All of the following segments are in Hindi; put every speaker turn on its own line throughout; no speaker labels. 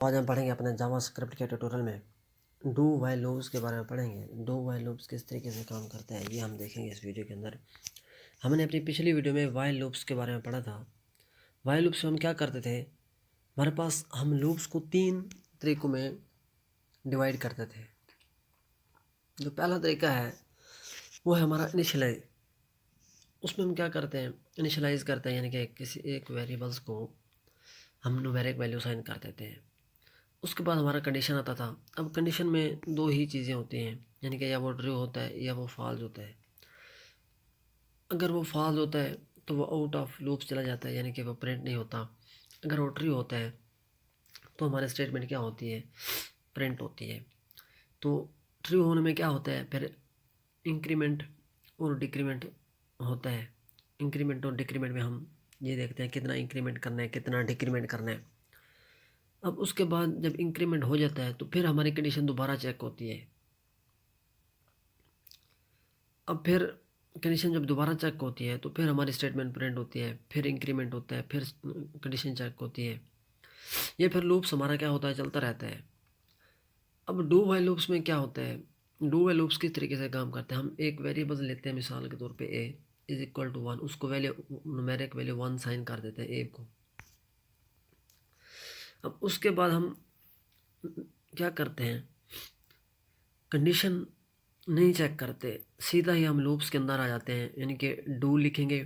आज हम पढ़ेंगे अपने जावास्क्रिप्ट के ट्यूटोरियल में डू व्हाइल लूप्स के बारे में पढ़ेंगे। डू व्हाइल लूप्स किस तरीके से काम करते हैं ये हम देखेंगे इस वीडियो के अंदर। हमने अपनी पिछली वीडियो में व्हाइल लूप्स के बारे में पढ़ा था। व्हाइल लूप्स में हम क्या करते थे, हमारे पास हम लूप्स को 3 तरीकों में डिवाइड करते थे। जो पहला तरीका है वो है हमारा इनिशियलाइज। उसमें हम क्या करते हैं, इनिशियलाइज करते हैं, यानी कि किसी एक वेरिएबल्स को हम न्यूमेरिक वैल्यू साइन कर देते हैं। उसके बाद हमारा कंडीशन आता था। अब कंडीशन में 2 ही चीज़ें होती हैं, यानी कि या वो ट्रू होता है या वो फॉल्स होता है। अगर वो फॉल्स होता है तो वो आउट ऑफ लूप चला जाता है, यानी कि वो प्रिंट नहीं होता। अगर वो ट्रू होता है तो हमारे स्टेटमेंट क्या होती है, प्रिंट होती है। तो ट्रू होने में क्या होता है, फिर इंक्रीमेंट और डिक्रीमेंट होता है। इंक्रीमेंट और डिक्रीमेंट में हम ये देखते हैं कितना इंक्रीमेंट करना है, कितना डिक्रीमेंट करना है। अब उसके बाद जब इंक्रीमेंट हो जाता है तो फिर हमारी कंडीशन दोबारा चेक होती है। अब फिर कंडीशन जब दोबारा चेक होती है तो फिर हमारी स्टेटमेंट प्रिंट होती है, फिर इंक्रीमेंट होता है, फिर कंडीशन चेक होती है। ये फिर लूप्स हमारा क्या होता है, चलता रहता है। अब डू व्हाइल लूप्स में क्या होता है, डू व्हाइल लूप्स किस तरीके से काम करते हैं। हम एक वेरिएबल लेते हैं, मिसाल के तौर पे ए इज इक्वल टू 1, उसको वैल्यू न्यूमेरिक वैल्यू 1 साइन कर देते हैं ए को। अब उसके बाद हम क्या करते हैं, कंडीशन नहीं चेक करते, सीधा ही हम लूप्स के अंदर आ जाते हैं, यानी कि डू लिखेंगे।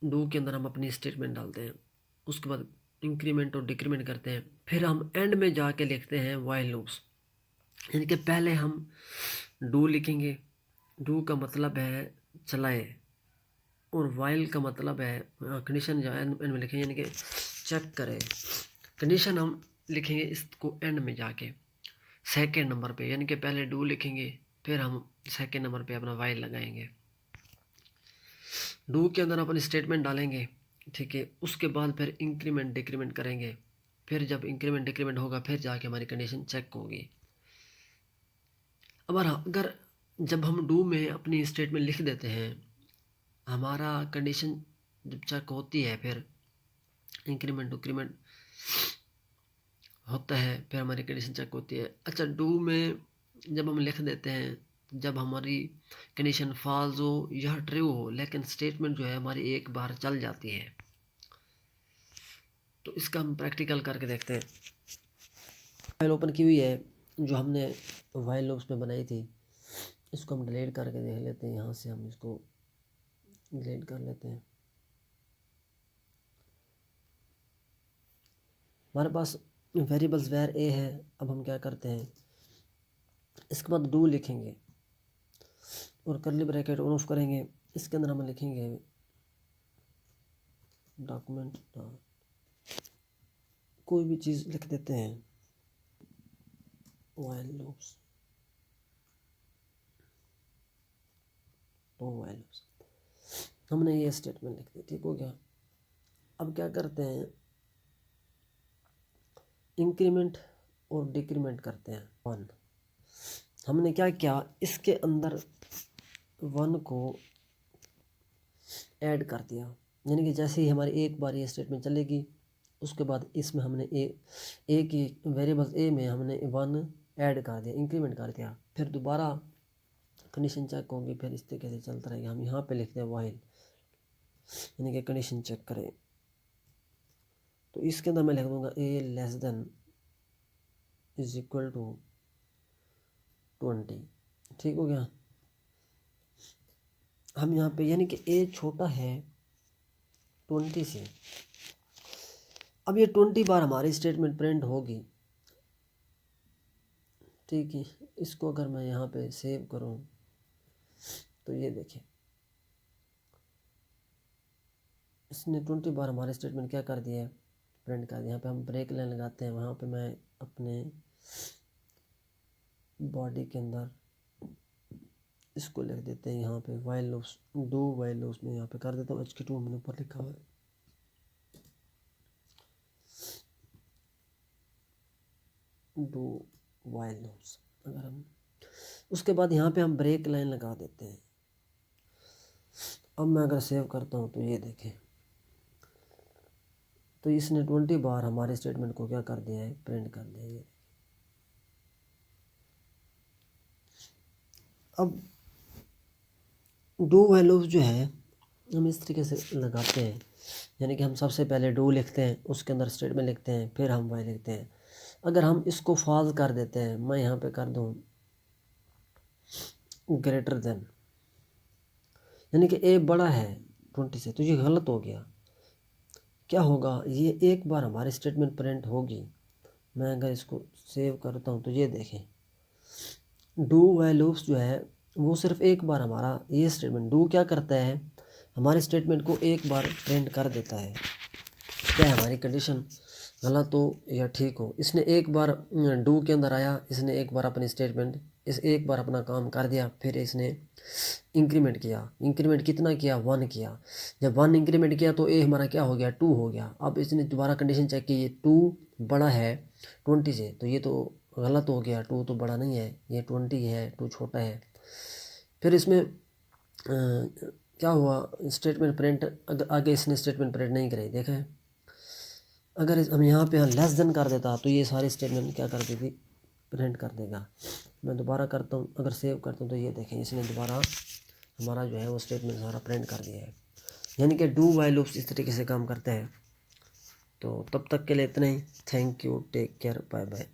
डू के अंदर हम अपनी स्टेटमेंट डालते हैं, उसके बाद इंक्रीमेंट और डिक्रीमेंट करते हैं, फिर हम एंड में जाके लिखते हैं व्हाइल लूप्स। यानी कि पहले हम डू लिखेंगे, डू का मतलब है चलाए, और व्हाइल का मतलब है कंडीशन जो एंड में लिखेंगे, यानी कि चेक करें। कंडीशन हम लिखेंगे इसको एंड में जाके सेकेंड नंबर पे, यानी कि पहले डू लिखेंगे फिर हम सेकेंड नंबर पे अपना व्हाइल लगाएंगे। डू के अंदर अपन स्टेटमेंट डालेंगे, ठीक है। उसके बाद फिर इंक्रीमेंट डिक्रीमेंट करेंगे, फिर जब इंक्रीमेंट डिक्रीमेंट होगा फिर जाके हमारी कंडीशन चेक होगी। अब अगर जब हम डू में अपनी स्टेटमेंट लिख देते हैं, हमारा कंडीशन जब चेक होती है, फिर इंक्रीमेंट डिक्रीमेंट होता है, फिर हमारी कंडीशन चेक होती है। अच्छा, डू में जब हम लिख देते हैं, जब हमारी कंडीशन फॉल्स हो या ट्रू हो, लेकिन स्टेटमेंट जो है हमारी एक बार चल जाती है, तो इसका हम प्रैक्टिकल करके देखते हैं। फाइल ओपन की हुई है जो हमने व्हाइल लूप्स में बनाई थी, इसको हम डिलीट करके देख लेते हैं। यहाँ से हम इसको डिलीट कर लेते हैं। हमारे पास वेरिएबल्स वेर ए है। अब हम क्या करते हैं, इसके बाद डू लिखेंगे और करली ब्रैकेट ऑन ऑफ करेंगे। इसके अंदर हम लिखेंगे डॉक्यूमेंट, कोई भी चीज़ लिख देते हैं, व्हाइल लूप्स, तो व्हाइल लूप्स हमने ये स्टेटमेंट लिख दी, ठीक हो गया। अब क्या करते हैं, इंक्रीमेंट और डिक्रीमेंट करते हैं। 1 हमने क्या किया, इसके अंदर 1 को ऐड कर दिया, यानी कि जैसे ही हमारी एक बार ये स्टेटमेंट चलेगी, उसके बाद इसमें हमने ए की वेरिएबल ए में हमने 1 ऐड कर दिया, इंक्रीमेंट कर दिया। फिर दोबारा कंडीशन चेक होगी, फिर इस तरीके से चलता रहेगा। हम यहाँ पे लिखते हैं व्हाइल, यानी कि कंडीशन चेक करें। तो इसके अंदर मैं लिख दूंगा a less than is equal to 20, ठीक हो गया। हम यहाँ पे यानी कि ए छोटा है 20 से। अब ये 20 बार हमारी स्टेटमेंट प्रिंट होगी, ठीक है। इसको अगर मैं यहाँ पे सेव करूँ तो ये देखिए, इसने 20 बार हमारे स्टेटमेंट क्या कर दिया है, प्रिंट कर दिया। यहाँ पे हम ब्रेक लाइन लगाते हैं, वहाँ पे मैं अपने बॉडी के अंदर इसको लिख देते हैं, यहाँ पे while loops, do while loops में यहाँ पे कर देता हूँ HK2 हमने ऊपर लिखा हुआ है, डू व्हाइल लूप्स। अगर हम उसके बाद यहाँ पे हम ब्रेक लाइन लगा देते हैं। अब मैं अगर सेव करता हूँ तो ये देखें, तो इसने 20 बार हमारे स्टेटमेंट को क्या कर दिया है, प्रिंट कर दिया है। अब डू वाइल लूप जो है हम इस तरीके से लगाते हैं, यानी कि हम सबसे पहले डू लिखते हैं, उसके अंदर स्टेटमेंट लिखते हैं, फिर हम वाइल लिखते हैं। अगर हम इसको फॉल्स कर देते हैं, मैं यहाँ पे कर दूँ ग्रेटर देन, यानी कि ए बड़ा है 20 से, तो ये गलत हो गया। क्या होगा, ये एक बार हमारी स्टेटमेंट प्रिंट होगी। मैं अगर इसको सेव करता हूँ तो ये देखें, डू वाइल लूप्स जो है वो सिर्फ एक बार हमारा ये स्टेटमेंट डू क्या करता है, हमारे स्टेटमेंट को एक बार प्रिंट कर देता है। क्या है हमारी कंडीशन गलत हो या ठीक हो, इसने एक बार डू के अंदर आया, इसने एक बार अपनी स्टेटमेंट इस एक बार अपना काम कर दिया, फिर इसने इंक्रीमेंट किया। इंक्रीमेंट कितना किया, 1 किया। जब 1 इंक्रीमेंट किया तो ए हमारा क्या हो गया, 2 हो गया। अब इसने दोबारा कंडीशन चेक की, ये 2 बड़ा है 20 से, तो ये तो गलत हो गया, 2 तो बड़ा नहीं है, ये 20 है, 2 छोटा है। फिर इसमें क्या हुआ, स्टेटमेंट प्रिंट आगे इसने स्टेटमेंट प्रिंट नहीं कराई। देखा है, अगर हम यहाँ पे लेस देन कर देता तो ये सारी स्टेटमेंट क्या कर देगी, प्रिंट कर देगा। मैं दोबारा करता हूँ, अगर सेव करता हूँ तो ये देखें, इसने दोबारा हमारा जो है वो स्टेटमेंट सारा प्रिंट कर दिया है। यानी कि डू वाइल लूप्स इस तरीके से काम करते हैं। तो तब तक के लिए इतना ही। Thank you, take care, bye bye.